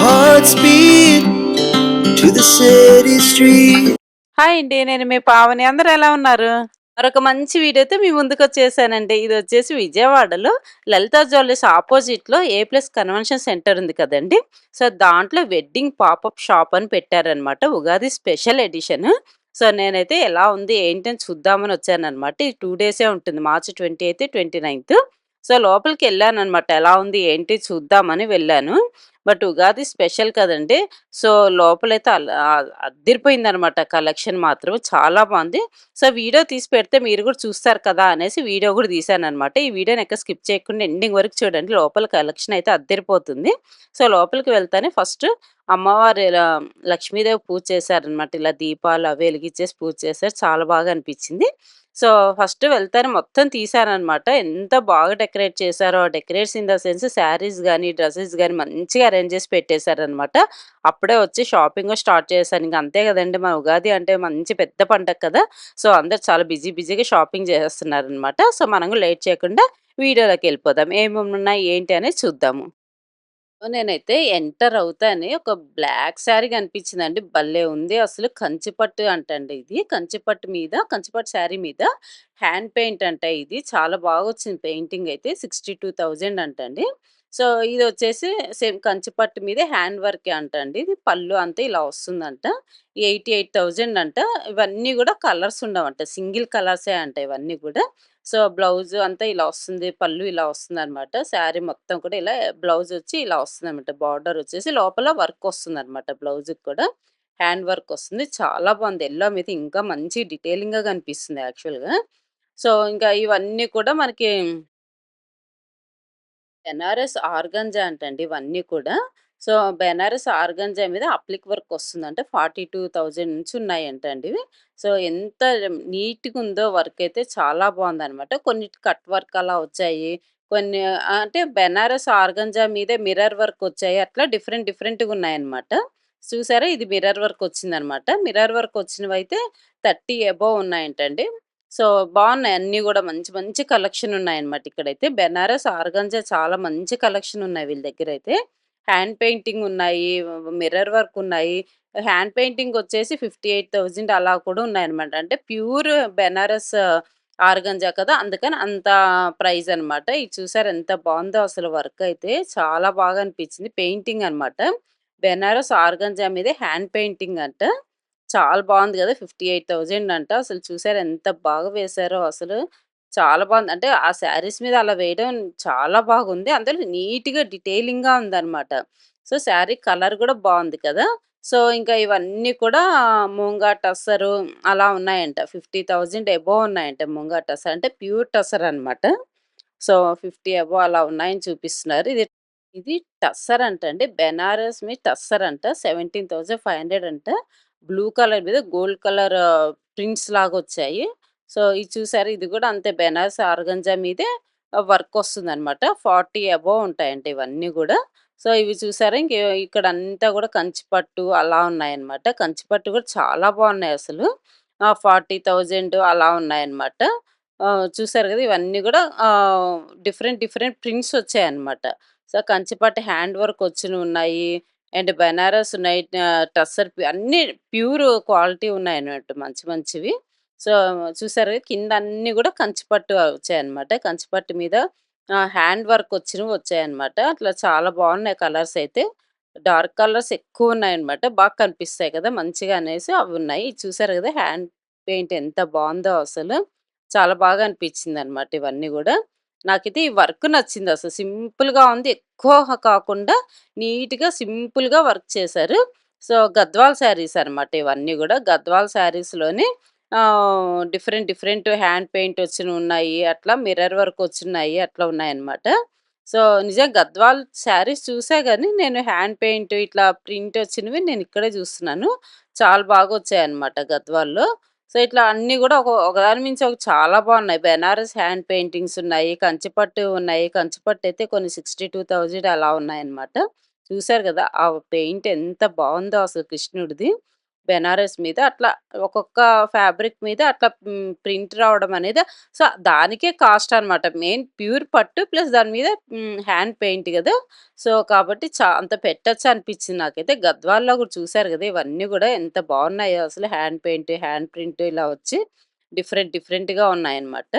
hearts beat to the city street. Hi అండి. నేను మీ పావని. అందరూ ఎలా ఉన్నారు? మరొక మంచి వీడియోతో మీ ముందుకొచ్చేసానండి. ఇదొచ్చేసి విజయవాడలో లలితా జ్యువెల్లర్స్ అపోజిట్‌లో ఏ ప్లస్ కన్వెన్షన్ సెంటర్ ఉంది కదండీ! సో, దాంట్లో వెడ్డింగ్ పాపప్ షాప్ అని పెట్టారనమాట. Ugadi special edition. సో, నేనైతే ఎలా ఉంది, ఏంటి అని చూద్దామని వచ్చాననమాట. ఇది 2 డేసే ఉంటుంది. మార్చ్ 28, 29. సో, లోపలికెళ్ళాననమాట. ఎలా ఉంది, ఏంటి చూద్దామని వెళ్ళాను. బట్ ఉగాది స్పెషల్ కదండీ! సో, లోపలైతే అద్దిరిపోయిందనమాట కలెక్షన్ మాత్రం. చాలా బావుంది. సో, వీడియో తీసి పెడితే మీరు కూడా చూస్తారు కదా అనేసి వీడియో కూడా తీశాననమాట. ఈ వీడియోని ఎక్కడ స్కిప్ చేయకుండా ఎండింగ్ వరకు చూడండి. లోపల కలెక్షన్ అయితే అద్దిరిపోతుంది. సో, లోపలికి వెళ్తానే ఫస్ట్ అమ్మవారు ఇలా లక్ష్మీదేవి పూజ చేశారనమాట. ఇలా దీపాలు అవి వెలిగిచ్చేసి పూజ చేశారు. చాలా బాగా అనిపిచ్చింది. సో, ఫస్ట్ వెళ్తానే మొత్తం తీశారనమాట. ఎంత బాగా డెకరేట్ చేశారో, decorates in the sense saris గానీ, డ్రెసెస్ గానీ మంచిగా అరేంజ్ చేసి పెట్టేశారనమాట. అప్పుడే వచ్చి షాపింగు స్టార్ట్ చేశాను. ఇంక అంతే గదండీ! మన ఉగాది అంటే మంచి పెద్ద పండగ కదా! సో, అందరూ చాలా బిజీగా షాపింగ్ చేసేస్తున్నారనమాట. సో, మనం కూడా లేట్ చేయకుండా వీడియోలోకెళ్ళిపోదాం. ఏమేమున్నాయి, ఏంటి అనేది చూద్దాము. నేనైతే ఎంటర్ అవుతానే ఒక బ్లాక్ శారీ కనిపించిందండి. భలే ఉంది అసలు. కంచి పట్టు అంటండి ఇది. కంచి పట్టు శారీ మీద హ్యాండ్ పెయింట్ అంట ఇది. చాలా బాగొచ్చింది పెయింటింగ్ అయితే. 62,000 అంటండి. సో, ఇదొచ్చేసి సేమ్ కంచి పట్టు మీదే హ్యాండ్ వర్కే అంటండి. ఇది పళ్ళు అంతా ఇలా వస్తుందంట. 88,000 అంట. ఇవన్నీ గూడా కలర్స్ ఉండవంట. సింగిల్ కలర్సే అంట ఇవన్నీ గూడా. సో, బ్లౌజ్ అంతా ఇలా వస్తుంది. పళ్ళు ఇలా వస్తుందనమాట. శారీ మొత్తం కూడా ఇలా బ్లౌజొచ్చి ఇలా వస్తుందనమాట. బార్డరొచ్చేసి లోపల వర్కొస్తుందనమాట బ్లౌజుకి కూడా. హ్యాండ్ వర్కొస్తుంది. చాలా బావుంది. యెల్లో మీద ఇంకా మంచి డీటెయిలింగ్‌గా కనిపిస్తుంది యాక్చువల్‌గా. సో, ఇంకా ఇవన్నీ కూడా మనకి బెనారస్ ఆర్గంజా అంటండి ఇవన్నీ కూడా. సో, బెనారస్ ఆర్గంజా మీద అప్లిక్ వర్క్ వస్తుందంట. 42,000 నుంచి ఉన్నాయంటండి ఇవి. సో, ఎంత నీట్‌గుందో వర్క్ అయితే చాలా బావుందనమాట. కొన్నిటికి కట్ వర్క్ అలా వచ్చాయి. కొన్ని అంటే బెనారస్ ఆర్గంజా మీదే మిర్రర్ వర్క్ వచ్చాయి. అట్లా డిఫరెంట్‌గా ఉన్నాయన్నమాట. చూసారా? ఇది మిర్రర్ వర్క్ వచ్చిందనమాట. మిర్రర్ వర్క్ వచ్చినవైతే 30 అబోవ్ ఉన్నాయంటండి. సో, బావున్నాయి అన్నీ గూడా మంచి కలెక్షన్ ఉన్నాయన్నమాట ఇక్కడైతే. బెనారస్ ఆర్గాంజా చాలా మంచి కలెక్షన్ ఉన్నాయి వీళ్ళ దగ్గరైతే. హ్యాండ్ పెయింటింగ్ ఉన్నాయి. మిర్రర్ వర్క్ ఉన్నాయి. హ్యాండ్ పెయింటింగ్ వచ్చేసి 58,000 అలా కూడా ఉన్నాయన్నమాట. అంటే ప్యూర్ బెనారస్ ఆర్గాంజా కదా! అందుకని అంత ప్రైస్ అన్నమాట. ఇది చూసారా ఎంత బావుందో అసలు వర్క్ అయితే. చాలా బాగా అనిపించింది. పెయింటింగ్ అన్నమాట. బెనారస్ ఆర్గాంజా మీదే హ్యాండ్ పెయింటింగ్ అంట. చాలా బావుంది గదా! 58,000 అంట. అసలు చూసారా ఎంత బాగా వేశారో అసలు. చాలా బావుంది. అంటే ఆ శారీస్ మీద అలా వేయడం చాలా బాగుంది. అందులో నీట్‌గా డీటెయిలింగ్‌గా ఉందనమాట. సో, శారీ కలర్ గూడా బావుంది కదా! సో, ఇంకా ఇవన్నీ కూడా మూంగా టస్సరు అలా ఉన్నాయంట. 50,000 అబోవ్ ఉన్నాయంట మూంగా టసర్. అంటే ప్యూర్ టసర్ అనమాట. సో, 50 అబోవ్ అలా ఉన్నాయని చూపిస్తున్నారు. ఇది ఇది టస్సర్ అంటండి. బెనారస్ మీద టస్సర్ అంట. 17,500 అంట. బ్లూ కలర్ మీద గోల్డ్ కలర్ ప్రింట్స్ లాగొచ్చాయి. సో, ఇది చూసారా? ఇది గూడా అంతే బెనారస్ ఆర్గంజా మీదే వర్కొస్తుందనమాట. 40 అబోవ్ ఉంటాయంట ఇవన్నీ గూడా. సో, ఇవి చూసారా? ఇక్కడంతా గూడా కంచి పట్టు అలా ఉన్నాయన్నమాట. కంచి పట్టు గూడా చాలా బావున్నాయసలు. 40,000 అలా ఉన్నాయన్నమాట. చూసారు గదా! ఇవన్నీ గూడా డిఫరెంట్ ప్రింట్స్ వచ్చాయన్నమాట. సో, కంచిపట్టు హ్యాండ్ వర్క్ వచ్చినవున్నాయి. అండ్ బెనారస్ ఉన్నాయి. టస్సర్ అన్నీ ప్యూర్ క్వాలిటీ ఉన్నాయన్నట్టు మంచివి. సో, చూసారు గదా! కింద అన్నీ గూడా కంచిపట్టు వచ్చాయన్నమాట. కంచిపట్టు మీద హ్యాండ్ వర్క్ వచ్చినవి వచ్చాయన్నమాట. అట్లా చాలా బావున్నాయి కలర్స్ అయితే. డార్క్ కలర్స్ ఎక్కువున్నాయన్నమాట. బాగా కనిపిస్తాయి కదా! మంచిగా అనేసి అవున్నాయి. ఇది చూసారు గదా! హ్యాండ్ పెయింట్ ఎంత బావుందో అసలు. చాలా బాగా అనిపించిందనమాట ఇవన్నీ గూడా. నాకైతే ఈ వర్క్ నచ్చిందసలు. సింపుల్‌గా ఉంది. ఎక్కువ కాకుండా నీట్‌గా, సింపుల్‌గా వర్క్ చేశారు. సో, గద్వాల్ శారీస్ అనమాట ఇవన్నీ గూడా. గద్వాల్ శారీస్‌లోనే డిఫరెంట్ హ్యాండ్ పెయింట్ వచ్చినవున్నాయి. అట్లా మిర్రర్ వర్క్ వచ్చున్నాయి. అట్లా ఉన్నాయన్నమాట. సో, నిజంగా గద్వాల్ శారీస్ చూసా గానీ, నేను హ్యాండ్ పెయింట్ ఇట్లా ప్రింట్ వచ్చినవి నేనిక్కడే చూస్తున్నాను. చాలా బాగొచ్చాయన్నమాట గద్వాల్‌లో. సో, ఇట్లా అన్నీ గూడా ఒకదాని మించి ఒకటి చాలా బావున్నాయి. బెనారస్ హ్యాండ్ పెయింటింగ్స్ ఉన్నాయి. కంచిపట్టు ఉన్నాయి. కంచిపట్టయితే కొన్ని 62,000 అలా ఉన్నాయన్నమాట. చూసారు గదా! ఆ పెయింట్ ఎంత బావుందో అసలు కృష్ణుడిది. బెనారస్ మీద అట్లా ఒక్కొక్క ఫ్యాబ్రిక్ మీద అట్లా ప్రింట్ రావడం అనేది సో, దానికే కాస్ట్ అనమాట. మెయిన్ ప్యూర్ పట్టు ప్లస్ దాని మీద హ్యాండ్ పెయింట్ గదా! సో, కాబట్టి అంత పెట్టొచ్చా అనిపించింది నాకైతే. గద్వాల్‌లో కూడా చూసారు గదా! ఇవన్నీ గూడా ఎంత బావున్నాయో అసలు హ్యాండ్ పెయింట్, హ్యాండ్ ప్రింట్ ఇలా వచ్చి డిఫరెంట్‌గా ఉన్నాయన్నమాట.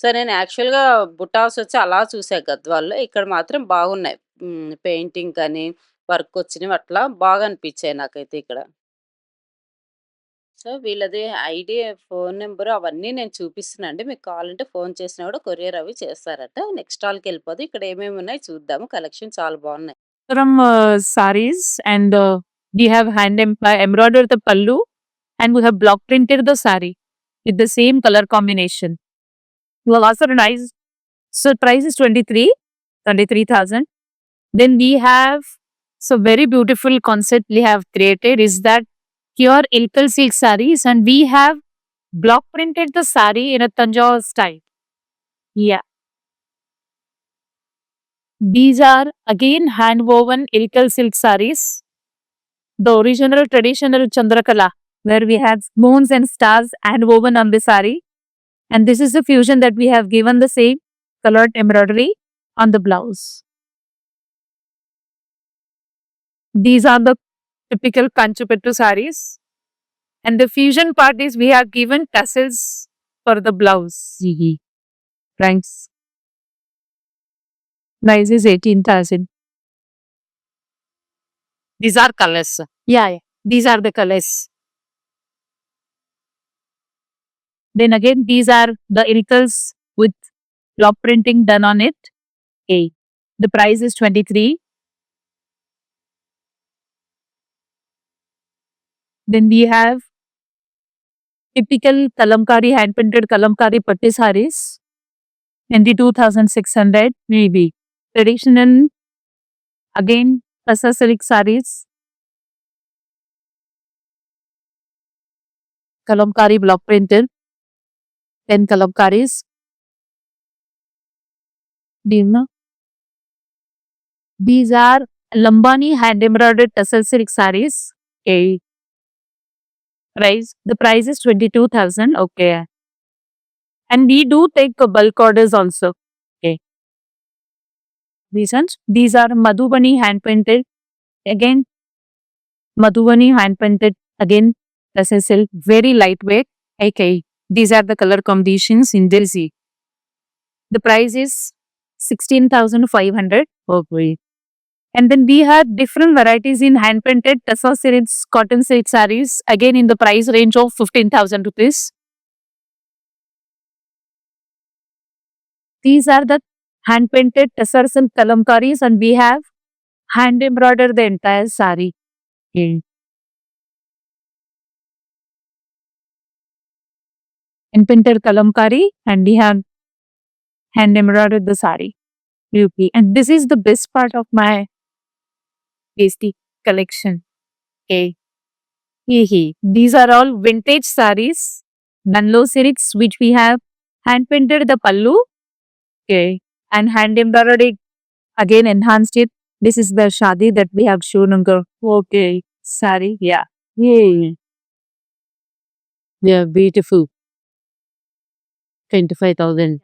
సో, నేను యాక్చువల్‌గా బుటాస్ వచ్చి అలా చూసా గద్వాల్‌లో. ఇక్కడ మాత్రం బాగున్నాయి. పెయింటింగ్ కానీ, వర్క్ వచ్చినవి అట్లా బాగా అనిపించాయి నాకైతే ఇక్కడ. సో, వీళ్ళది ఐడీ, ఫోను నంబరు అవన్నీ నేను చూపిస్తున్నా అండి. మీకు కావాలంటే ఫోను చేసినా కూడా కొరియర్ అవి చేస్తారట. నెక్స్ట్ స్టాల్‌కెళ్ళిపోదాం. ఇక్కడ ఏమేమి ఉన్నాయో చూద్దాము. కలెక్షన్ చాలా బావున్నాయి. From sarees and we have embroidered the pallu and we have block printed the saree with the same color combination. You have also nice. So price is 23,000. Then we have so very beautiful concept we have created is that pure ilkal silk sarees and we have block printed the saree in a Tanjore style. Yeah. These are again hand woven ilkal silk sarees. The original traditional Chandrakala, where we have moons and stars hand woven on the saree. And this is the fusion that we have given the same colored embroidery on the blouse. These are the typical Kanchupettu sarees. And the fusion part is we have given tassels for the blouse. Thanks. Price is 18,000. These are colors. Yeah. These are the colors. Then again, these are the ilkals with block printing done on it. Okay. The price is 23. Then we have typical kalamkari, hand printed kalamkari patti sarees. 22,600 maybe. Traditional, again, Tassa silk sarees. Kalamkari block printed. 10 kalamkaris. These are Lambani hand embroidered tassel silk sarees. Okay. Price. The price is 22,000. Okay. And we do take bulk orders also. Okay. These are Madhubani hand painted. Again, Madhubani hand painted. Again, tassel silk. Very lightweight. Okay. These are the color combinations in Delhi. The price is 16,500. Okay. And then we have different varieties in hand painted Tassa silks, cotton silk sarees. Again, in the price range of 15,000 rupees. These are the hand painted Tassar silk kalamkaris, and we have hand embroidered the entire saree. Okay. Hand painted kalamkari, and we have hand embroidered the saree. Okay. And this is the best part of my tasty collection. Okay. These are all vintage sarees, Nanlo silks, which we have hand painted the pallu. Okay. And hand embroidered it, again enhanced it. This is the shadi that we have shown on the okay saree. Yeah. Yay. They are beautiful. 25,000.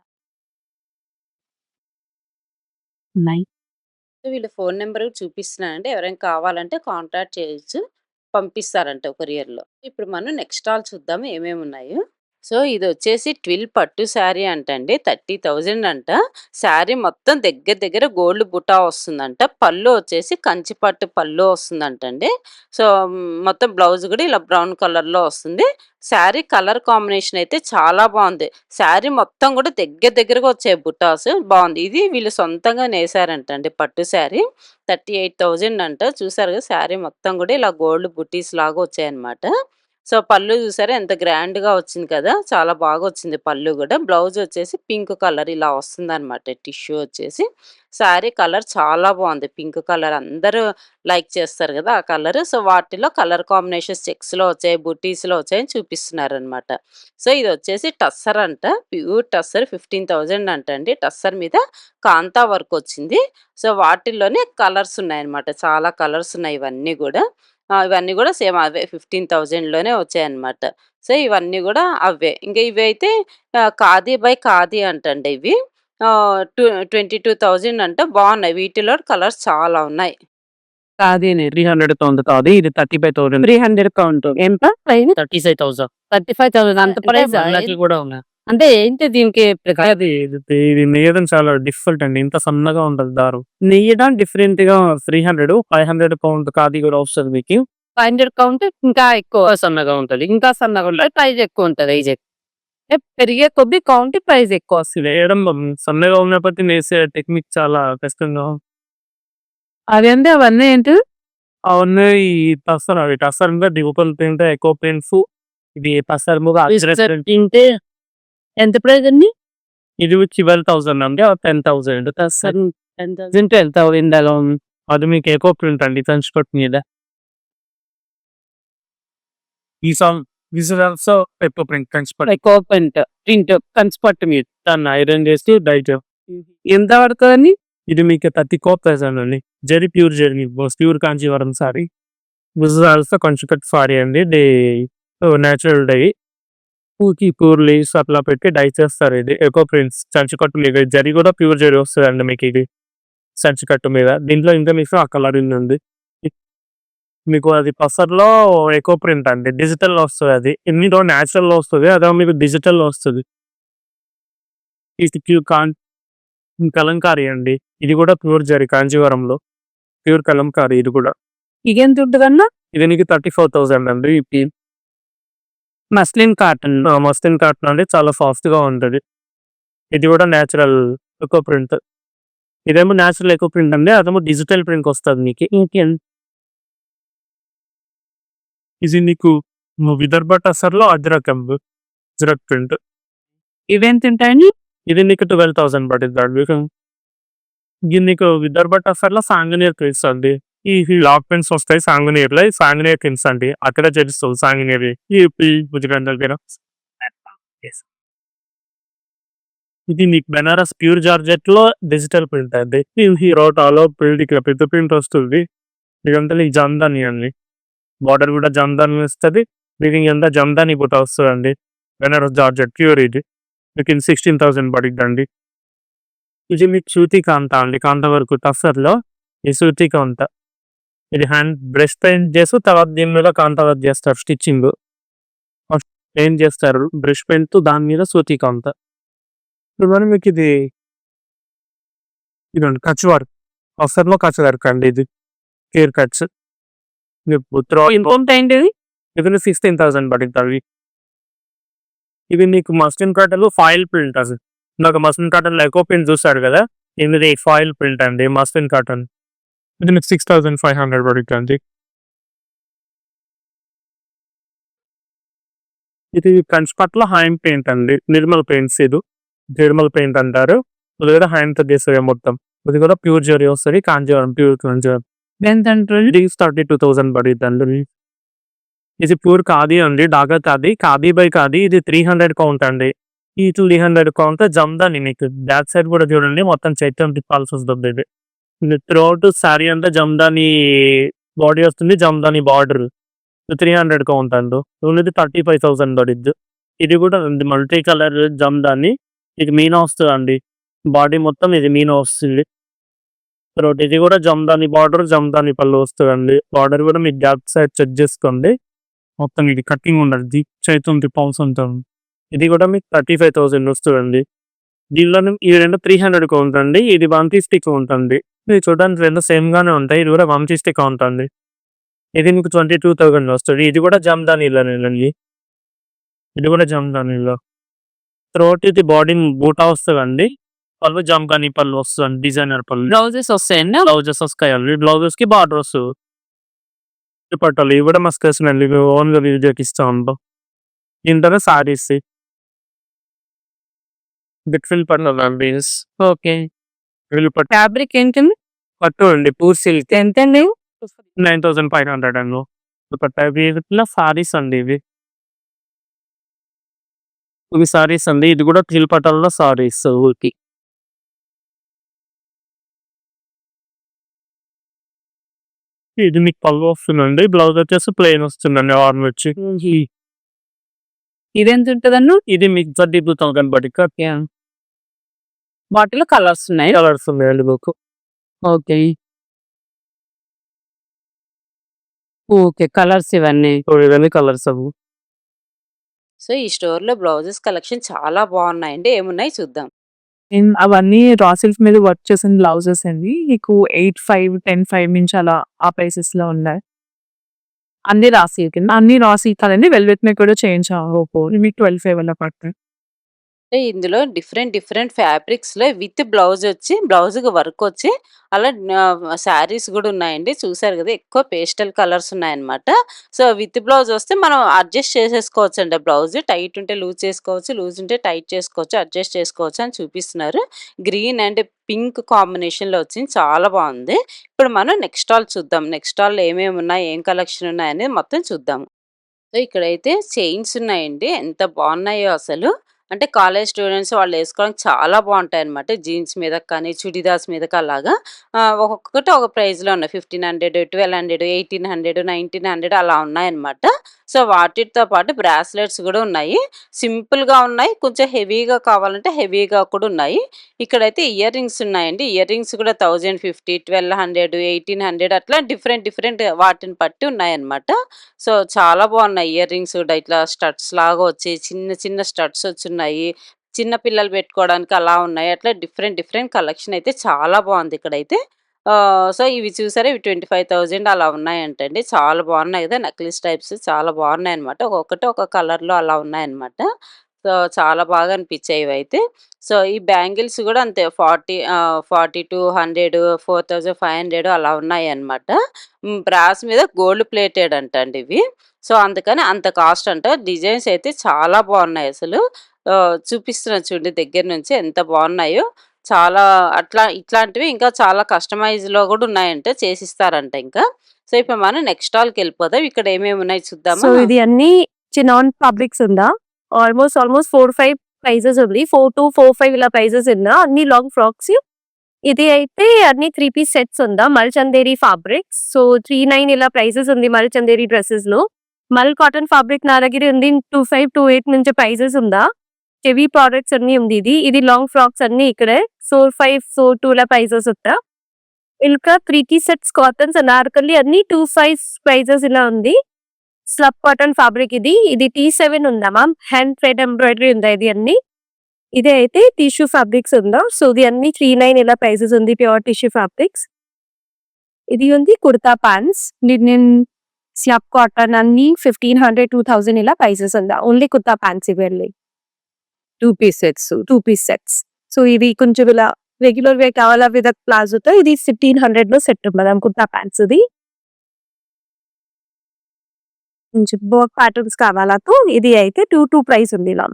Nice. So, వీళ్ళ phone number చూపిస్తున్నానండి. ఎవరైనా కావాలంటే contact చేయొచ్చు. పంపిస్తారంట కొరియర్‌లో. ఇప్పుడు మనం next stall చూద్దాము ఏమేమున్నాయో. So, ఇదొచ్చేసి twill పట్టు శారీ అంటండి. 30,000 అంట. శారీ మొత్తం దగ్గర దగ్గర గోల్డ్ బుటా వస్తుందంట. పళ్ళు వచ్చేసి కంచి పట్టు పళ్ళు వస్తుందంటండి. సో, మొత్తం బ్లౌజ్ కూడా ఇలా బ్రౌన్ కలర్‌లో వస్తుంది. శారీ కలర్ కాంబినేషన్ అయితే చాలా బావుంది. శారీ మొత్తం కూడా దగ్గర దగ్గరగా వచ్చాయి బుటాస్. బావుంది. ఇది వీళ్ళు సొంతంగా నేసారంటండి పట్టు శారీ. 38,000 అంట. చూసారు కదా! శారీ మొత్తం కూడా ఇలా గోల్డ్ బుటీస్ లాగా వచ్చాయన్నమాట. సో, పళ్ళు చూసారా ఎంత గ్రాండ్‌గా వచ్చింది కదా! చాలా బాగొచ్చింది పళ్ళు గూడా. బ్లౌజ్ వచ్చేసి పింక్ కలర్ ఇలా వస్తుందనమాట టిష్యూ వచ్చేసి. శారీ కలర్ చాలా బాగుంది. పింక్ కలర్ అందరూ లైక్ చేస్తారు కదా ఆ కలర్. సో వాటిలో కలర్ కాంబినేషన్స్ చెక్స్లో వచ్చాయి, బుటీస్లో వచ్చాయని చూపిస్తున్నారనమాట. సో ఇది వచ్చేసి టస్సర్ అంట, ప్యూర్ టస్సర్ 15,000 అంట అండి. టస్సర్ మీద కాంతా వర్క్ వచ్చింది. సో వాటిల్లోనే కలర్స్ ఉన్నాయన్నమాట, చాలా కలర్స్ ఉన్నాయి ఇవన్నీ కూడా. ఇవన్నీ కూడా సేమ్ అవే 15,000లోనే వచ్చాయన్నమాట. సో ఇవన్నీ కూడా అవే. ఇంకా ఇవి అయితే ఖాదీ బై ఖాదీ అంటండి ఇవి. 22,000 అంట. బాగున్నాయి, వీటిలో కలర్స్ చాలా ఉన్నాయి. కాదీని 300 కౌంట్ కాదు, ఇది 35,000. 300 కౌంట్ ఎంత ప్రైస్? 35,000. 35,000 అంత ప్రైస్ కూడా ఉన్నాయి. అంటే ఏంటి దీనికి అది ఇది నెయ్యడం చాలా డిఫికల్ట్ అండి. ఇంత సన్నగా ఉంటది దారం. నెయ్యడం డిఫరెంట్ గా 300, 500 కౌంట్ ఖాదీ కూడా వస్తుంది మీకు. 500 కౌంట్ ఇంకా ఎక్కువ సన్నగా ఉంటది, ఇంకా సన్నగా ఉంటది, ప్రైస్ ఎక్కువ ఉంటది. పెరిగే కొద్ది కౌంట్ ప్రైస్ ఎక్కువ వస్తుంది. వేయడం సన్నగా ఉన్నప్పటికీ నేసే టెక్నిక్ చాలా కష్టంగా. అదేంటి అవన్నీ ఏంటి? అవన్నీ ఈ టస్సర్, అవి టస్సర్ మీద డ్యూపల్ పెయింట్, ఎకో పెయింట్స్. ఇది టస్సర్ మీద తింటే ఎంత ప్రైస్ అండి? ఇది 12,000 అండి, 10,000. 10,000 అలా ఉంది. అది మీకు ఎకో ప్రింట్ అండి, కంచిపట్టు మీద. ఈ సాంగ్ విజువల్స్ పెప్పర్ ప్రింట్ కంచిపట్టు. ఎక్కువ ప్రింట్ కంచిపట్టు మీద దాన్ని ఐరన్ చేసి డైట్. ఎంత పడుతుందండి? ఇది మీకు 34,000 అండి. Zari pure zari, pure Kanjeevaram sari. Visuals కంచిపట్టు సారీ అండి. డే న్యాచురల్ డై, ప్యూర్ లీవ్స్ అట్లా పెట్టి డై చేస్తారు. ఇది ఎకో ప్రింట్స్ కంచికట్టు మీద. జరీ కూడా ప్యూర్ జరీ వస్తుంది అండి మీకు ఇది కంచికట్టు మీద. దీంట్లో ఇంకా మీకు ఆ కలర్ ఉంది. మీకు అది పసర్లో ఎకో ప్రింట్ అండి, డిజిటల్ లో వస్తుంది. అది ఎన్నిలో న్యాచురల్ లో వస్తుంది, అదే మీకు డిజిటల్ లో వస్తుంది. ఇది కలంకారీ అండి, ఇది కూడా ప్యూర్ జరీ కాంచీవరంలో ప్యూర్ కలంకారీ. ఇది కూడా ఇది ఎంత ఉంటుందన్న? ఇది నీకు 34,000 అండి. Muslin cotton. మస్లిన్ కాటన్ అండి, చాలా సాఫ్ట్ గా ఉంటుంది. ఇది కూడా న్యాచురల్ ఎకో ప్రింట్. ఇదేమో న్యాచురల్ ఎకో ప్రింట్ అండి, అదేమో డిజిటల్ ప్రింట్ వస్తుంది మీకు. ఇది నీకు విదర్భ టసర్లో అజ్రక్ ప్రింట్. ఇవేంత ఉంటాయండి? ఇది నీకు 12,000 పడుతుంది. ఇది నీకు విదర్భ టసర్లో సాంగనీర్ ప్రింట్స్ అండి. ఈ లాక్ పెన్స్ వస్తాయి సాంగనీర్ లో, సాంగనీర్ ప్రింట్స్ అండి. అక్కడ తెలుస్తుంది సాంగనీర్ దగ్గర. ఇది నీకు బెనారస్ ప్యూర్ జార్జెట్ లో డిజిటల్ ప్రింట్ అండి. ఈ రోటాలో ప్రింట్ ఇక్కడ పెద్ద ప్రింట్ వస్తుంది. ఇదంతా నీకు జమ్దాని అండి, బార్డర్ కూడా జమ్దాని వస్తుంది. మీకు అంతా జమ్దాని బుట్ట వస్తుంది అండి. బెనారస్ జార్జెట్ ప్యూర్ ఇది మీకు 16,000 పడుతుంది అండి. ఇది మీకు సూతి కాంత అండి, కాంత వరకు టస్సర్లో ఈ సూతి కాంత. ఇది హ్యాండ్ బ్రష్ పెయింట్ చేసి తర్వాత దీని మీద కాంత వర్క్ చేస్తారు. స్టిచ్చింగ్ పెయింట్ చేస్తారు బ్రష్ పెయింట్, దాని మీద సూతి కాంత. ఇప్పుడు మనం మీకు ఇదండి కచ్ వర్క్, టస్సర్లో కచ్ వర్క్ అండి. ఇది కేర్ కట్స్. ఇది 16,000 పడుతుంది. ఇవి నీకు మస్లిన్ కాటన్లో ఫాయిల్ ప్రింట్. అసలు నాకు మస్లిన్ కాటన్లో ఎకో ప్రింట్ చూస్తాడు కదా, ఇది ఫాయిల్ ప్రింట్ అండి మస్లిన్ కాటన్. ఇది మీకు 6,500 పడుతుంది. ఇది కంచిపట్లో హ్యాండ్ పెయింట్ అండి, నిర్మల్ పెయింట్స్. ఇది నిర్మల్ పెయింట్ అంటారు. ఇది కూడా హ్యాండ్తో చేస్తారు మొత్తం. ఇది కూడా ప్యూర్ జరీ వస్తుంది, కాంజీవరం ప్యూర్ కాంజీవరం. ఎంత అంటే? ఇది 32,000 పడుతుంది. ఇది ప్యూర్ ఖాదీ అండి, డాగా ఖాదీ, ఖాదీ బై ఖాదీ. ఇది 300 కౌంట్ అండి. ఈ 300 కౌంట్ జమ్దాని. మీకు బ్యాక్ సైడ్ కూడా చూడండి, మొత్తం చైత్యం తిప్పాల్సి వస్తుంది. ఇది త్రూఅవుట్ శారీ అంతా జమ్దాని బాడీ వస్తుంది, జమ్దాని బార్డర్. 300 కౌంట్ అండి. ఇది 35,000 పడుద్ది. ఇది కూడా మల్టీ కలర్ జమ్దాని. ఇది మీనా వస్తుంది అండి, బాడీ మొత్తం ఇది మీనా వస్తుంది. తర్వాత ఇది కూడా జమ్దాని బార్డర్, జమ్దాని పళ్ళు వస్తుంది అండి. బార్డర్ కూడా మీకు బ్యాక్ సైడ్ చెక్ చేసుకోండి, మొత్తం ఇది కటింగ్ ఉండదు, చైతం తిప్పాల్సి ఉంటుంది. ఇది కూడా మీకు 35,000 వస్తుందండి. దీనిలో ఈ రెండు 300 కౌంట్ అండి, ఇది 150 కౌంట్ అండి. ఇది చూడడానికి రెండు సేమ్ గానే ఉంటాయి. ఇది కూడా 150 కౌంట్ అండి. ఇది మీకు 22,000 వస్తుంది. ఇది కూడా జమ్దానీలోనేనండి, ఇది కూడా జమ్దానీలో. తర్వాత ఇది బాడీ బూటా వస్తుందండి, పళ్ళు జమ్దాని పళ్ళు వస్తుంది, డిజైనర్ పళ్ళు. బ్లౌజెస్ వస్తాయండి? బ్లౌజెస్ వస్తాయండి, బ్లౌజెస్ కి బార్డర్ వస్తుంది. పట్టాలి ఇవి కూడా మస్తు వేస్తున్నాండి, ఓన్గా వీడియోకి ఇస్తా ఉంటాం. దీంతో సారీస్ డిఫరెంట్ పట్టాలి. ఓకే. వీళ్ళు ఫ్యాబ్రిక్ ఏంటండి? పట్టు అండి. పూర్ సిల్క్ ఎంతండి? 9500 అండి. దుపట్టా వీటిలో సారీస్ అండి ఇవి. ఇవి సారీస్ అండి. ఇది కూడా టిల్ పటాల్లో సారీస్ ఊరికి. ఇది మీకు పళ్ళు వస్తుందండి. బ్లౌజ్ వచ్చేసి ప్లెయిన్ వస్తుందండి ఆర్మ్ వచ్చి. ఇదెంత ఉంటదన్ను? ఇది మిక్సర్ దిద్దుతాం కనబడి యాహ్! వాటిలో కలర్స్ ఉన్నాయి. కలర్స్ ఉన్నాయండి మీకు. ఓకే. ఓకే. కలర్స్ ఇవన్నీ. సో ఇవన్నీ కలర్స్ అవి. సో ఈ స్టోర్‌లో బ్లౌజెస్ కలెక్షన్ చాలా బాగున్నాయండి. ఏమున్నాయి చూద్దాం. అవన్నీ రా సిల్క్ మీద వర్క్ చేసిన బ్లౌజెస్ అండి. మీకు 8,500, 10,500 నుంచి అలా ఆ ప్రైసెస్‌లో ఉన్నాయి. అన్ని రా సిల్క్ అండి. అన్ని రా సిల్క్ కాదండి. వెల్వెట్ మీద కూడా చేయించాము. మీకు 12,500 అలా పడతాయి. అంటే ఇందులో డిఫరెంట్ ఫ్యాబ్రిక్స్‌లో విత్ బ్లౌజ్ వచ్చి బ్లౌజ్‌కి వర్క్ వచ్చి అలా శారీస్ గూడా ఉన్నాయండి. చూసారు గదా! ఎక్కువ పేస్టల్ కలర్స్ ఉన్నాయన్నమాట. సో, విత్ బ్లౌజ్ వస్తే మనం అడ్జస్ట్ చేసేసుకోవచ్చండి. బ్లౌజ్ టైట్ ఉంటే లూజ్ చేసుకోవచ్చు. లూజ్ ఉంటే టైట్ చేసుకోవచ్చు. అడ్జస్ట్ చేసుకోవచ్చు అని చూపిస్తున్నారు. గ్రీన్ అండ్ పింక్ కాంబినేషన్‌లో వచ్చింది. చాలా బావుంది. ఇప్పుడు మనం నెక్స్ట్ స్టాల్ చూద్దాం. నెక్స్ట్ స్టాల్‌లో ఏమేమి ఉన్నాయి? ఏం కలెక్షన్ ఉన్నాయనేది మొత్తం చూద్దాం. సో, ఇక్కడైతే చైన్స్ ఉన్నాయండి. ఎంత బాగున్నాయో అసలు. అంటే కాలేజ్ స్టూడెంట్స్ వాళ్ళు ఏసుకోవడానికి చాలా బావుంటాయన్నమాట. జీన్స్ మీదకి కానీ, చుడిదార్స్ మీదకి అలాగా. ఒక్కొక్కటి ఒక ప్రైస్‌లో ఉన్నాయి. 1500, 1200, 1800, 1900 అలా ఉన్నాయన్నమాట. సో, వాటితో పాటు బ్రాస్లెట్స్ గూడా ఉన్నాయి. సింపుల్‌గా ఉన్నాయి. కొంచెం హెవీగా కావాలంటే హెవీగా కూడా ఉన్నాయి. ఇక్కడైతే ఇయర్ రింగ్స్ ఉన్నాయండి. ఇయర్ రింగ్స్ కూడా 1050, 1200, 1800 అట్లా డిఫరెంట్ వాటిని బట్టి ఉన్నాయన్నమాట. సో, చాలా బాగున్నాయి ఇయర్ రింగ్స్ కూడా ఇట్లా స్టడ్స్ లాగా వచ్చి చిన్న స్టడ్స్ వచ్చున్నాయి. చిన్న పిల్లలు పెట్టుకోవడానికి అలా ఉన్నాయి. అట్లా డిఫరెంట్ కలెక్షన్ అయితే చాలా బాగుంది ఇక్కడైతే. సో, ఇవి చూసారా ఇవి 25,000 అలా ఉన్నాయంటండి. చాలా బాగున్నాయి కదా! నెక్లెస్ టైప్స్ చాలా బాగున్నాయన్నమాట. ఒక్కొక్కటి ఒక కలర్‌లో అలా ఉన్నాయన్నమాట. సో, చాలా బాగా అనిపించాయి ఇవైతే. సో, ఈ బ్యాంగిల్స్ కూడా అంతే 40-100, 4,500 అలా ఉన్నాయన్నమాట. బ్రాస్ మీద గోల్డ్ ప్లేటెడ్ అంటండి ఇవి. సో, అందుకని అంత కాస్ట్ అంట. డిజైన్స్ అయితే చాలా బాగున్నాయి అసలు. చూపిస్తున్నా చూడండి దగ్గర నుంచి ఎంత బాగున్నాయో. చాలా ఇట్లాంటివి ఇంకా చాలా కస్టమైజ్‌లో కూడా ఉన్నాయంట. చేసిస్తారంట ఇంకా. సో, ఇప్పుడు మనం నెక్స్ట్ స్టాల్‌కెళ్ళిపోదాం. ఇక్కడ ఏమేమి ఉన్నాయి సో చూద్దామా? ఇది అన్ని చినాన్ ఫ్యాబ్రిక్స్ ఉందా? ఆల్మోస్ట్ 4, 5 ప్రైజెస్ ఉంది. 4-4, 5 ఇలా ప్రైజెస్ ఉందా? అన్ని లాంగ్ ఫ్రాక్స్. ఇది అయితే అన్ని 3 పీస్ సెట్స్ ఉందా? మల్ చందేరి ఫ్యాబ్రిక్స్. సో 39 ఇలా ప్రైజెస్ ఉంది మల్ చందేరి డ్రెసెస్‌లో. మల్ కాటన్ ఫ్యాబ్రిక్ నా దగ్గర ఉంది. 25, 28 నుంచి ప్రైజెస్ ఉందా? హెవీ ప్రొడక్ట్స్ అన్నీ ఉంది ఇది. ఇది లాంగ్ ఫ్రాక్స్ అన్నీ ఇక్కడే 4-5, 4-2 ఇలా ప్రైజెస్ ఉంటా. ఇంకా 3 పీస్ సెట్స్ కాటన్స్ అనార్కలి అన్ని 25 ప్రైజెస్ ఇలా ఉంది. స్లబ్ కాటన్ ఫ్యాబ్రిక్ ఇది. ఇది T7 ఉందా మ్యామ్? హ్యాండ్ థ్రెడ్ ఎంబ్రాయిడరీ ఉందా ఇది అన్ని? ఇది అయితే టిష్యూ ఫ్యాబ్రిక్స్ ఉందా? సో ఇది అన్ని 39 ఇలా ప్రైజెస్ ఉంది ప్యూర్ టిష్యూ ఫ్యాబ్రిక్స్. ఇది ఉంది kurta pants. Linen slub cotton అన్ని 1500, 2000 ఇలా ప్రైజెస్ ఉందా? ఓన్లీ కుర్తా ప్యాంట్స్ ఇవన్నీ. 2 piece sets. 2 piece sets. So ఇవి కొంచెం ఇలా రెగ్యులర్ వేర్ కావాలా విత్ ప్లాజోతో ఇది 1500లో సెట్ ఉంది కుర్తా ప్యాంట్స్ ఇది. కొంచెం వర్క్ ప్యాటర్న్స్ కావాలాతో ఇది అయితే 2 ప్రైస్ ఉంది ఇలా.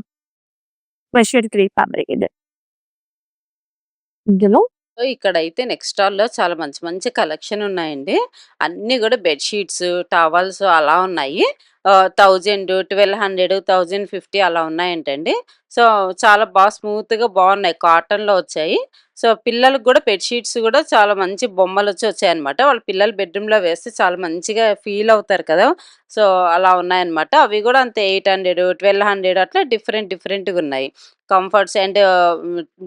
మెషిన్ 3 ఫ్యాబ్రిక్ ఇది. ఇందులో సో, ఇక్కడైతే నెక్స్ట్ స్టాల్‌లో చాలా మంచి కలెక్షన్ ఉన్నాయండి. అన్నీ గూడా బెడ్ షీట్స్, టవల్స్ అలా ఉన్నాయి. 1000, 1200, 1050 అలా ఉన్నాయంటండి. సో, చాలా స్మూత్‌గా బాగున్నాయి. కాటన్‌లో వచ్చాయి. సో, పిల్లలకి గూడా బెడ్ షీట్స్ గూడా చాలా మంచి బొమ్మలొచ్చి వచ్చాయన్నమాట. వాళ్ళ పిల్లలు బెడ్‌రూమ్‌లో వేస్తే చాలా మంచిగా ఫీల్ అవుతారు కదా! సో, అలా ఉన్నాయన్నమాట. అవి గూడా అంతే 800, 1200 అట్లా డిఫరెంట్‌గా ఉన్నాయి. Comforts and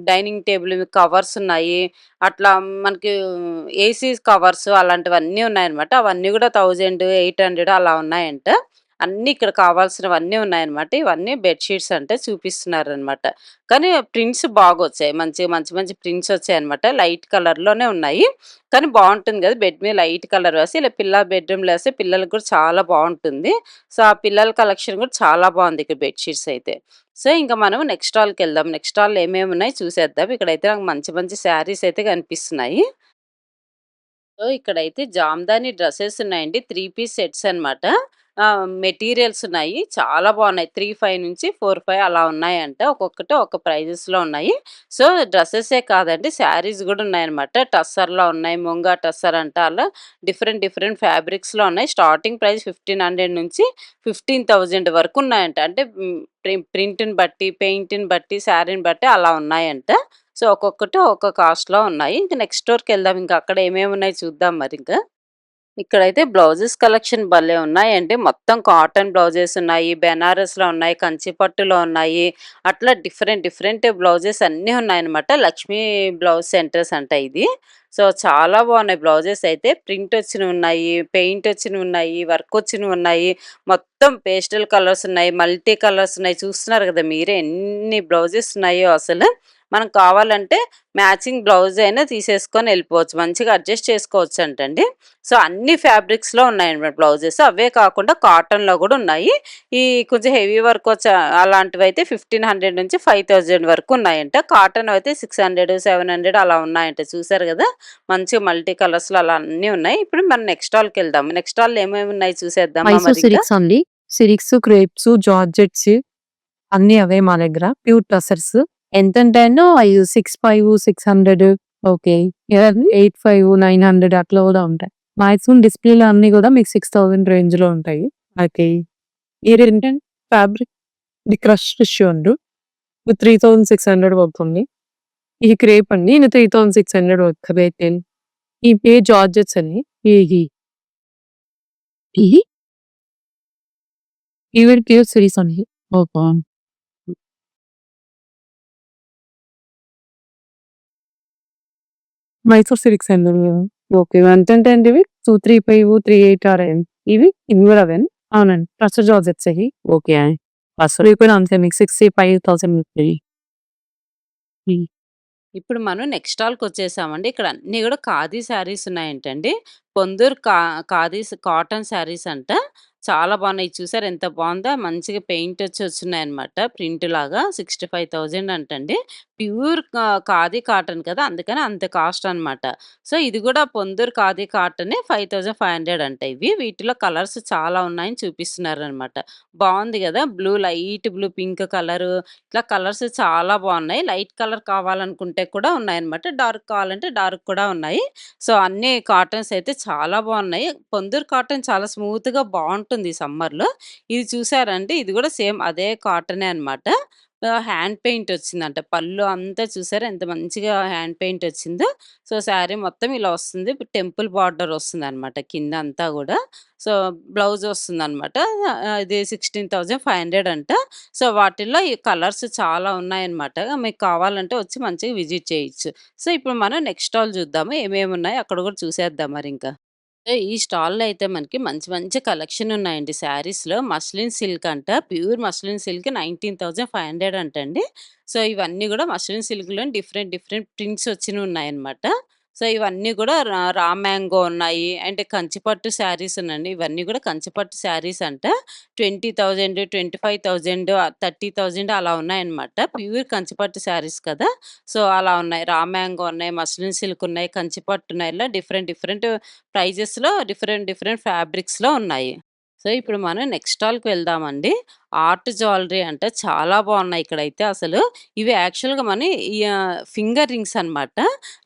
dining table covers ఉన్నాయి. అట్లా మనకి ఏసీ కవర్స్ అలాంటివన్నీ ఉన్నాయన్నమాట. అవన్నీ గూడా 1000, 800 అలా ఉన్నాయంట. అన్నీ ఇక్కడ కావాల్సినవన్నీ ఉన్నాయన్నమాట. ఇవన్నీ బెడ్ షీట్స్ అంటే చూపిస్తున్నారనమాట. కానీ ప్రింట్స్ బాగొచ్చాయి. మంచి ప్రింట్స్ వచ్చాయన్నమాట. లైట్ కలర్‌లోనే ఉన్నాయి. కానీ బావుంటుంది గదా! బెడ్ మీద లైట్ కలర్ వేసి ఇలా పిల్ల బెడ్‌రూమ్‌లో ఏస్తే పిల్లలకి కూడా చాలా బావుంటుంది. సో, ఆ పిల్లల కలెక్షన్ కూడా చాలా బావుంది ఇక్కడ బెడ్ షీట్స్ అయితే. సో, ఇంక మనం నెక్స్ట్ స్టాల్‌కెళ్దాం. నెక్స్ట్ స్టాల్‌లో ఏమేమున్నాయి చూసేద్దాం. ఇక్కడైతే నాకు మంచి శారీస్ అయితే కనిపిస్తున్నాయి. సో, ఇక్కడైతే జామ్దాని డ్రెసెస్ ఉన్నాయండి. 3 పీస్ సెట్స్ అన్నమాట. మెటీరియల్స్ ఉన్నాయి. చాలా బాగున్నాయి. 3,500 నుంచి 4,500 అలా ఉన్నాయంట. ఒక్కొక్కటి ఒక ప్రైజెస్‌లో ఉన్నాయి. సో, డ్రెసెసే కాదండి, శారీస్ గూడా ఉన్నాయన్నమాట. టస్సర్‌లో ఉన్నాయి. ముంగా టస్సర్ అంట, అలా డిఫరెంట్ డిఫరెంట్ ఫ్యాబ్రిక్స్‌లో ఉన్నాయి. స్టార్టింగ్ ప్రైస్ 1,500 నుంచి 15,000 వరకు ఉన్నాయంట. అంటే ప్రింట్‌ని బట్టి, పెయింట్‌ని బట్టి, శారీని బట్టి అలా ఉన్నాయంట. సో, ఒక్కొక్కటి ఒక్కో కాస్ట్‌లో ఉన్నాయి. ఇంక నెక్స్ట్ స్టోర్‌కెళ్దాం. ఇంకా అక్కడ ఏమేమి ఉన్నాయో చూద్దాం మరింక. ఇక్కడైతే బ్లౌజెస్ కలెక్షన్ భలే ఉన్నాయండి. మొత్తం కాటన్ బ్లౌజెస్ ఉన్నాయి. బెనారస్‌లో ఉన్నాయి. కంచి పట్టులో ఉన్నాయి. అట్లా డిఫరెంట్ డిఫరెంట్ బ్లౌజెస్ అన్నీ ఉన్నాయన్నమాట. లక్ష్మీ బ్లౌజ్ సెంటర్స్ అంట ఇది. సో, చాలా బాగున్నాయి బ్లౌజెస్ అయితే. ప్రింట్ వచ్చినవి ఉన్నాయి. పెయింట్ వచ్చినవి ఉన్నాయి. వర్క్ వచ్చినవి ఉన్నాయి. మొత్తం పేస్టల్ కలర్స్ ఉన్నాయి. మల్టీ కలర్స్ ఉన్నాయి. చూస్తున్నారు కదా మీరే ఎన్ని బ్లౌజెస్ ఉన్నాయో అసలు. మనం కావాలంటే మ్యాచింగ్ బ్లౌజ్ అయినా తీసేసుకొని వెళ్ళిపోవచ్చు. మంచిగా అడ్జస్ట్ చేసుకోవచ్చంటండి. సో, అన్ని ఫ్యాబ్రిక్స్‌లో ఉన్నాయన్నమాట బ్లౌజెస్. అవే కాకుండా కాటన్‌లో కూడా ఉన్నాయి. ఈ కొంచెం హెవీ వర్క్ అలాంటివైతే 1,500 నుంచి 5,000 వరకు ఉన్నాయంట. కాటన్ అయితే 600, 700 అలా ఉన్నాయంట. చూసారు కదా! మంచిగా మల్టీ కలర్స్‌లో అలా అన్నీ ఉన్నాయి. ఇప్పుడు మనం నెక్స్ట్ స్టాల్‌కెళ్దాం. నెక్స్ట్ స్టాల్‌లో ఏమేమి ఉన్నాయి చూసేద్దామా మైసూర్ మరింక? సిల్క్స్ అండి. సిల్క్స్, క్రేప్స్, జార్జెట్స్ అన్నీ అవే మా దగ్గర. Pure tussars. ఎంతంటేనో అయి 6,500, 600 ఓకే. 8,500, 900 అట్లా కూడా ఉంటాయి. మాక్సిమం డిస్‌ప్లేలో అన్నీ కూడా మీకు 6,000 రేంజ్‌లో ఉంటాయి. ఓకే. ఇదేంటంటే ఫ్యాబ్రిక్ ఇది క్రష్ టిష్యూ అండి. ఇది 3,600 పడుతుంది. ఇది క్రేప్ అండి. ఇది 3,600 పడుతుంది. ఈ ప్యూర్ జార్జెట్స్ అండి. ఇవి ఇవి ఇవి ప్యూర్ సిరీస్ అండి. ఓకే. మైసూర్ సిల్క్స్ అండి. ఓకే. ఎంతంటే అండి ఇవి? 235, 38 ఆర్ ఇవి కూడా అవే. అవునండి. టసర్ జార్జెట్స్ ఇవి. ఓకే. టసర్ కూడా అంతే మీకు 65,000 ఉంటాయి. ఇప్పుడు మనం నెక్స్ట్ స్టాల్‌కొచ్చేసామండి. ఇక్కడ అన్నీ గూడా ఖాదీ శారీస్ ఉన్నాయంటండి. పొందూరు ఖాదీస్ కాటన్ శారీస్ అంట. చాలా బాగున్నాయి. చూసారా ఎంత బావుందో! మంచిగా పెయింట్ వచ్చున్నాయన్నమాట. ప్రింట్ లాగా 65,000 అంటండి. ప్యూర్ ఖాదీ కాటన్ కదా! అందుకని అంత కాస్ట్ అనమాట. సో, ఇది గూడా పొందూరు ఖాదీ కాటనే 5,500 అంట ఇవి. వీటిలో కలర్స్ చాలా ఉన్నాయని చూపిస్తున్నారనమాట. బావుంది గదా! లైట్ బ్లూ, పింక్ కలరు, ఇట్లా కలర్స్ చాలా బాగున్నాయి. లైట్ కలర్ కావాలనుకుంటే కూడా ఉన్నాయన్నమాట. డార్క్ కావాలంటే డార్క్ కూడా ఉన్నాయి. సో, అన్నీ కాటన్స్ అయితే చాలా బాగున్నాయి. పొందూరు కాటన్ చాలా స్మూత్‌గా బావుంటుంది సమ్మర్‌లో. ఇది చూసారంటే ఇది కూడా సేమ్ అదే కాటనే అన్నమాట. హ్యాండ్ పెయింట్ వచ్చిందంట. పళ్ళు అంతా చూసారా ఎంత మంచిగా హ్యాండ్ పెయింట్ వచ్చిందో. సో, శారీ మొత్తం ఇలా వస్తుంది. టెంపుల్ బార్డర్ వస్తుందన్నమాట కింద అంతా గూడా. సో, బ్లౌజ్ వస్తుందన్నమాట. ఇది 16,500 అంట. సో, వాటిల్లో ఈ కలర్స్ చాలా ఉన్నాయన్నమాట. మీకు కావాలంటే వచ్చి మంచిగా విజిట్ చేయొచ్చు. సో, ఇప్పుడు మనం నెక్స్ట్ స్టాల్ చూద్దాము. ఏమేమి ఉన్నాయో అక్కడ కూడా చూసేద్దాం మరింక. ఈ స్టాల్‌లో అయితే మనకి మంచి మంచి కలెక్షన్ ఉన్నాయండి శారీస్‌లో. మస్లిన్ సిల్క్ అంట. ప్యూర్ మస్లిన్ సిల్క్ 19,500 అంటండి. సో, ఇవన్నీ గూడా మస్లిన్ సిల్క్‌లోని డిఫరెంట్ డిఫరెంట్ ప్రింట్స్ వచ్చినవి ఉన్నాయన్నమాట. సో, ఇవన్నీ గూడా రా మ్యాంగో ఉన్నాయి. అండ్ కంచిపట్టు శారీస్ ఉన్నాయండి. ఇవన్నీ గూడా కంచిపట్టు శారీస్ అంట. 20,000, 25,000, 30,000 అలా ఉన్నాయన్నమాట. ప్యూర్ కంచిపట్టు శారీస్ కదా! సో, అలా ఉన్నాయి. రా మ్యాంగో ఉన్నాయి, మస్లిన్ సిల్క్ ఉన్నాయి, కంచిపట్టు ఉన్నాయి. ఇలా డిఫరెంట్ డిఫరెంట్ ప్రైజెస్‌లో డిఫరెంట్ డిఫరెంట్ ఫ్యాబ్రిక్స్‌లో ఉన్నాయి. సో, ఇప్పుడు మనం నెక్స్ట్ స్టాల్‌కి వెళ్దామండి. ఆర్ట్ జ్యువెలరీ అంట చాలా బాగున్నాయి ఇక్కడైతే అసలు. ఇవి యాక్చువల్‌గా ఫింగర్ రింగ్స్ అనమాట.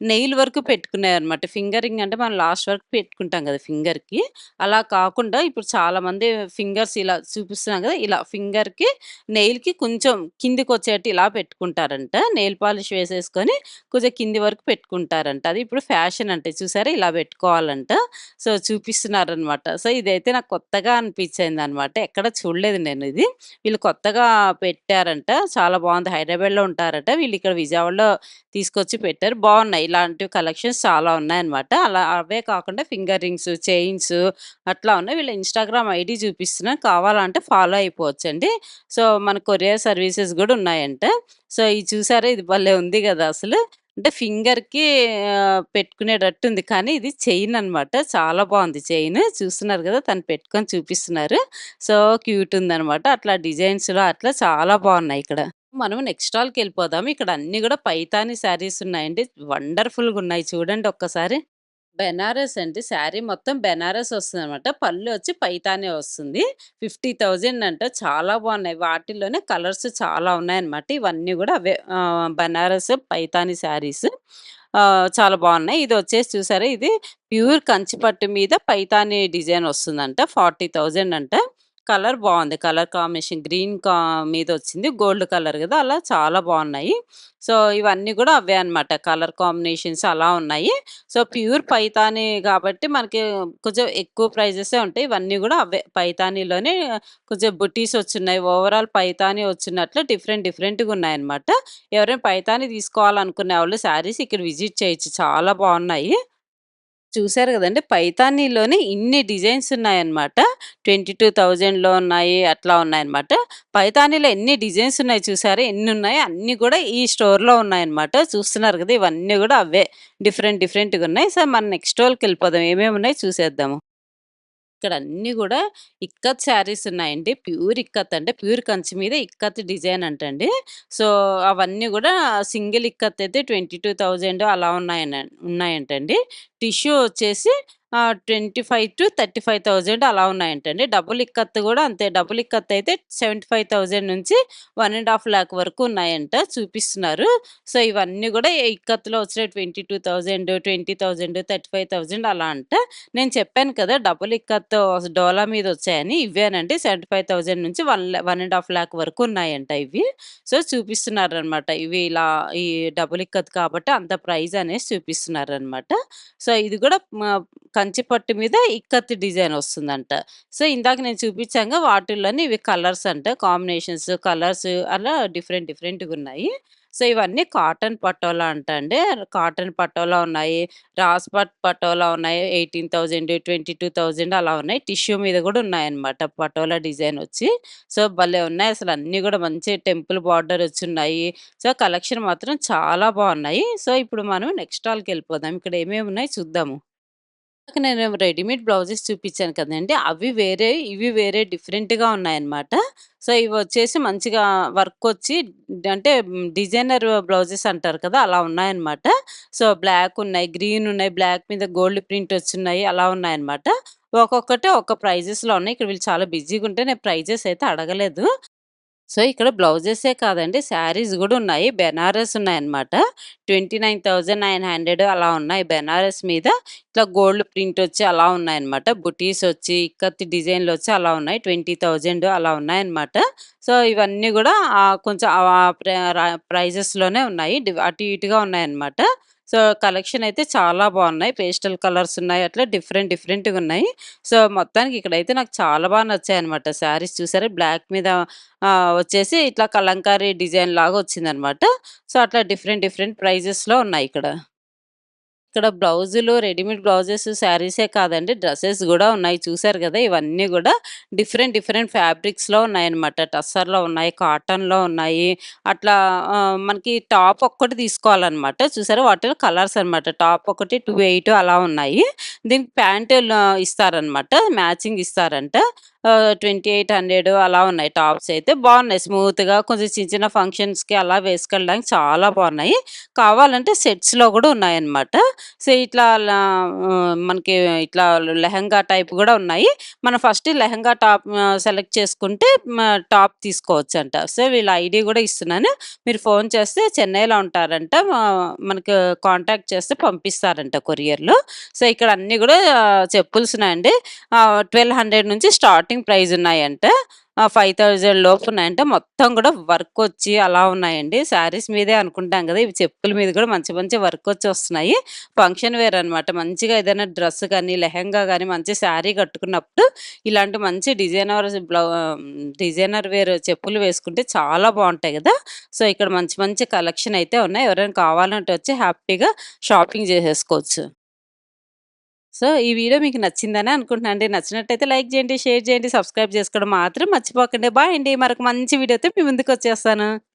నెయిల్ వరకు పెట్టుకునేవన్నమాట. ఫింగర్ రింగ్ అంటే మనం లాస్ట్ వరకు పెట్టుకుంటాం కదా ఫింగర్‌కి. అలా కాకుండా ఇప్పుడు చాలామంది ఫింగర్స్ ఇలా చూపిస్తున్నాం కదా! ఇలా ఫింగర్‌కి, నెయిల్‌కి కొంచెం కిందకొచ్చేట్టు ఇలా పెట్టుకుంటారంట. నెయిల్ పాలిష్ వేసేసుకొని కొంచెం కింది వరకు పెట్టుకుంటారంట. అది ఇప్పుడు ఫ్యాషన్ అంట. చూసారా ఇలా పెట్టుకోవాలంట. సో, చూపిస్తున్నారనమాట. సో, ఇదైతే నాకు కొత్తగా అనిపించిందనమాట. ఎక్కడ చూడలేదు నేను ఇది. వీళ్ళు కొత్తగా పెట్టారంట. చాలా బావుంది. హైదరాబాద్‌లో ఉంటారట. వీళ్ళు ఇక్కడ విజయవాడలో తీసుకొచ్చి పెట్టారు. బావున్నాయి. ఇలాంటివి కలెక్షన్స్ చాలా ఉన్నాయన్నమాట. అలా అవే కాకుండా ఫింగర్ రింగ్స్, చైన్స్ అట్లా ఉన్నాయి. వీళ్ళ ఇన్‌స్టాగ్రామ్ ఐడీ చూపిస్తున్నాను. కావాలంటే ఫాలో అయిపోవచ్చండి. సో, మన కొరియర్ సర్వీసెస్ గూడా ఉన్నాయంట. సో, ఇది చూసారా ఇది భలే ఉంది గదా అసలు. అంటే ఫింగర్‌కి పెట్టుకునేటట్టుంది. కానీ ఇది చైన్ అనమాట. చాలా బావుంది చైన్. చూస్తున్నారు గదా! తను పెట్టుకొని చూపిస్తున్నారు. సో, క్యూట్ ఉందనమాట. అట్లా డిజైన్స్‌లో అట్లా చాలా బావున్నాయి ఇక్కడ. మనం నెక్స్ట్ స్టాల్‌కెళ్ళిపోదాం. ఇక్కడ అన్నీ గూడా పైతాని శారీస్ ఉన్నాయండి. వండర్‌ఫుల్‌గా ఉన్నాయి చూడండి ఒక్కసారి. బెనారస్ అండి. శారీ మొత్తం బెనారస్ వస్తుందనమాట. పళ్ళు వచ్చి పైతాని వస్తుంది. 50,000 అంట. చాలా బాగున్నాయి. వాటిల్లోనే కలర్స్ చాలా ఉన్నాయన్నమాట. ఇవన్నీ కూడా అవే బెనారస్ పైతాని శారీస్. చాలా బాగున్నాయి. ఇది వచ్చేసి చూసారా, ఇది ప్యూర్ కంచి పట్టు మీద పైతాని డిజైన్ వస్తుందంట. 40,000 అంట. కలర్ బాగుంది. కలర్ కాంబినేషన్ గ్రీన్ మీద వచ్చింది. గోల్డ్ కలర్ కదా, అలా చాలా బాగున్నాయి. సో ఇవన్నీ కూడా అవే అన్నమాట. కలర్ కాంబినేషన్స్ అలా ఉన్నాయి. సో ప్యూర్ పైతాని కాబట్టి మనకి కొంచెం ఎక్కువ ప్రైజెసే ఉంటాయి. ఇవన్నీ కూడా అవే పైతానీలోనే కొంచెం బుటీస్ వచ్చున్నాయి. ఓవరాల్ పైతాని వచ్చినట్లు డిఫరెంట్‌గా ఉన్నాయన్నమాట. ఎవరైనా పైతాని తీసుకోవాలనుకునే వాళ్ళు శారీస్ ఇక్కడ విజిట్ చేయొచ్చు. చాలా బాగున్నాయి. చూసారు గదండీ! పైతానీలోనే ఇన్ని డిజైన్స్ ఉన్నాయన్నమాట. 22,000లో ఉన్నాయి. అట్లా ఉన్నాయన్నమాట. పైతానీలో ఎన్ని డిజైన్స్ ఉన్నాయి చూసారా? ఎన్నున్నాయో అన్నీ గూడా ఈ స్టోర్‌లో ఉన్నాయన్నమాట. చూస్తున్నారు గదా! ఇవన్నీ గూడా అవే. డిఫరెంట్‌గా ఉన్నాయి. సో, మనం నెక్స్ట్ స్టోర్‌కెళ్ళిపోదాం. ఏమేమున్నాయో చూసేద్దాము. ఇక్కడ అన్నీ గూడా ఇక్కత్ శారీస్ ఉన్నాయండి. ప్యూర్ ఇక్కత్ అంటే ప్యూర్ కంచి మీద ఇక్కత్ డిజైన్ అంటండి. సో, అవన్నీ గూడా సింగిల్ ఇక్కత్ అయితే 22,000 అలా ఉన్నాయంటండి. టిష్యూ వచ్చేసి 25,000-35,000 అలా ఉన్నాయంటండి. డబుల్ ఇక్కత్ గూడా అంతే. డబుల్ ఇక్కత్ అయితే 75,000 నుంచి 1,50,000 వరకు ఉన్నాయంట చూపిస్తున్నారు. సో, ఇవన్నీ గూడా ఇక్కత్‌లో వచ్చిన 22,000, 20,000, 35,000 అలా అంట. నేను చెప్పాను కదా! డబుల్ ఇక్కత్ డోలా మీద వచ్చాయని. ఇవేనండి 75,000 నుంచి 1,50,000 వరకు ఉన్నాయంట ఇవి. సో, చూపిస్తున్నారనమాట. ఇవి ఇలా ఈ డబుల్ ఇక్కత్ కాబట్టి అంత ప్రైస్ అనేసి చూపిస్తున్నారనమాట. సో, ఇది కూడా కంచి పట్టు మీద ఇక్కత్ డిజైన్ వస్తుందంట. సో, ఇందాక నేను చూపించాంగా వాటిల్లోని ఇవి కలర్స్ అంట. కాంబినేషన్స్, కలర్స్ అలా డిఫరెంట్‌గా ఉన్నాయి. సో, ఇవన్నీ కాటన్ పటోలా అంట అండి. కాటన్ పటోలా ఉన్నాయి. రాస్‌పట్ పటోలా ఉన్నాయి. 18,000, 22,000 అలా ఉన్నాయి. టిష్యూ మీద కూడా ఉన్నాయన్నమాట. పటోలా డిజైన్ వచ్చి. సో, భలే ఉన్నాయి. అసలు అన్నీ కూడా మంచి టెంపుల్ బార్డర్ వచ్చున్నాయి. సో, కలెక్షన్ మాత్రం చాలా బాగున్నాయి. సో, ఇప్పుడు మనం నెక్స్ట్ స్టాల్‌కెళ్ళిపోదాం. ఇక్కడ ఏమేమి ఉన్నాయో చూద్దాము. ఇందాక నేను రెడీమేడ్ బ్లౌజెస్ చూపించాను కదండీ! అవి వేరే, ఇవి వేరే డిఫరెంట్‌గా ఉన్నాయన్నమాట. సో, ఇవొచ్చేసి మంచిగా వర్కొచ్చి అంటే డిజైనర్ బ్లౌజెస్ అంటారు కదా! అలా ఉన్నాయన్నమాట. సో, బ్లాక్ ఉన్నాయి, గ్రీన్ ఉన్నాయి, బ్లాక్ మీద గోల్డ్ ప్రింట్ వచ్చున్నాయి. అలా ఉన్నాయన్నమాట. ఒక్కొక్కటి ఒక్క ప్రైజెస్‌లో ఉన్నాయి. ఇక్కడ వీళ్ళు చాలా బిజీగా ఉంటే నేను ప్రైజెస్ అయితే అడగలేదు. సో, ఇక్కడ బ్లౌజెసే కాదండి, శారీస్ గూడా ఉన్నాయి. బెనారస్ ఉన్నాయన్నమాట. 29,900 అలా ఉన్నాయి. బెనారస్ మీద ఇట్లా గోల్డ్ ప్రింట్ వచ్చి అలా ఉన్నాయన్నమాట. బుటీస్ వచ్చి, ఇక్కత్ డిజైన్‌లొచ్చి అలా ఉన్నాయి. 20,000 అలా ఉన్నాయన్నమాట. సో, ఇవన్నీ గూడా కొంచెం ప్రైజెస్‌లోనే ఉన్నాయి. అటు ఇటుగా ఉన్నాయన్నమాట. సో, కలెక్షన్ అయితే చాలా బాగున్నాయి. పేస్టల్ కలర్స్ ఉన్నాయి. అట్లా డిఫరెంట్‌గా ఉన్నాయి. సో, మొత్తానికి ఇక్కడైతే నాకు చాలా బాగా నచ్చాయన్నమాట. శారీస్ చూసారా? బ్లాక్ మీద వచ్చేసి ఇట్లా కలంకారీ డిజైన్ లాగా వచ్చిందనమాట. సో, అట్లా డిఫరెంట్ ప్రైజెస్‌లో ఉన్నాయిక్కడ. ఇక్కడ బ్లౌజులు, రెడీమేడ్ బ్లౌజెస్, శారీసే కాదండి, డ్రెసెస్ గూడా ఉన్నాయి. చూసారు గదా! ఇవన్నీ గూడా డిఫరెంట్ ఫ్యాబ్రిక్స్‌లో ఉన్నాయన్నమాట. టస్సర్‌లో ఉన్నాయి, కాటన్‌లో ఉన్నాయి. అట్లా మనకి టాప్ ఒక్కటి తీసుకోవాలన్నమాట. చూసారా? వాటిలో కలర్స్ అన్నమాట. టాప్ ఒకటి 280 అలా ఉన్నాయి. దీనికి ప్యాంటులు ఇస్తారన్నమాట. మ్యాచింగ్ ఇస్తారంట. 2,800 అలా ఉన్నాయి. టాప్స్ అయితే బాగున్నాయి. స్మూత్‌గా కొంచెం చిన్న ఫంక్షన్స్‌కి అలా వేసుకెళ్ళడానికి చాలా బాగున్నాయి. కావాలంటే సెట్స్‌లో గూడా ఉన్నాయన్నమాట. సో, ఇట్లా మనకి ఇట్లా లెహెంగా టైప్ గూడా ఉన్నాయి. మనం ఫస్ట్ లెహెంగా టాప్ సెలెక్ట్ చేసుకుంటే టాప్ తీసుకోవచ్చంట. సో, వీళ్ళ ఐడీ గూడా ఇస్తున్నాను. మీరు ఫోన్ చేస్తే చెన్నైలో ఉంటారంట. మనకు కాంటాక్ట్ చేస్తే పంపిస్తారంట కొరియర్‌లో. సో, ఇక్కడ అన్నీ గూడా చెప్పుల్స్ ఉన్నాయండి. 1,200 నుంచి స్టార్టింగ్ ప్రైస్ ఉన్నాయంట. 5,000 లోపు ఉన్నాయంట. మొత్తం గూడా వర్కొచ్చి అలా ఉన్నాయండి. శారీస్ మీదే అనుకుంటాం గదా! ఇవి చెప్పుల మీద గూడా మంచి వర్కొచ్చి వస్తున్నాయి. ఫంక్షన్ వేర్ అనమాట. మంచిగా ఏదైనా డ్రెస్ గానీ, లెహెంగా గానీ, మంచి శారీ కట్టుకున్నప్పుడు ఇలాంటి మంచి డిజైనర్ వేర్ చెప్పులు వేసుకుంటే చాలా బావుంటాయి గదా! సో, ఇక్కడ మంచి కలెక్షన్ అయితే ఉన్నాయి. ఎవరైనా కావాలంటే వచ్చి హ్యాపీగా షాపింగ్ చేసేసుకోవచ్చు. సో, ఈ వీడియో మీకు నచ్చిందని అనుకుంటున్నానండి. నచ్చినట్టయితే లైక్ చేయండి, షేర్ చేయండి, సబ్స్క్రైబ్ చేసుకోవడం మాత్రం మర్చిపోకండి. బాయ్ అండి. మరొక మంచి వీడియోతో మీ ముందుకొచ్చేస్తాను.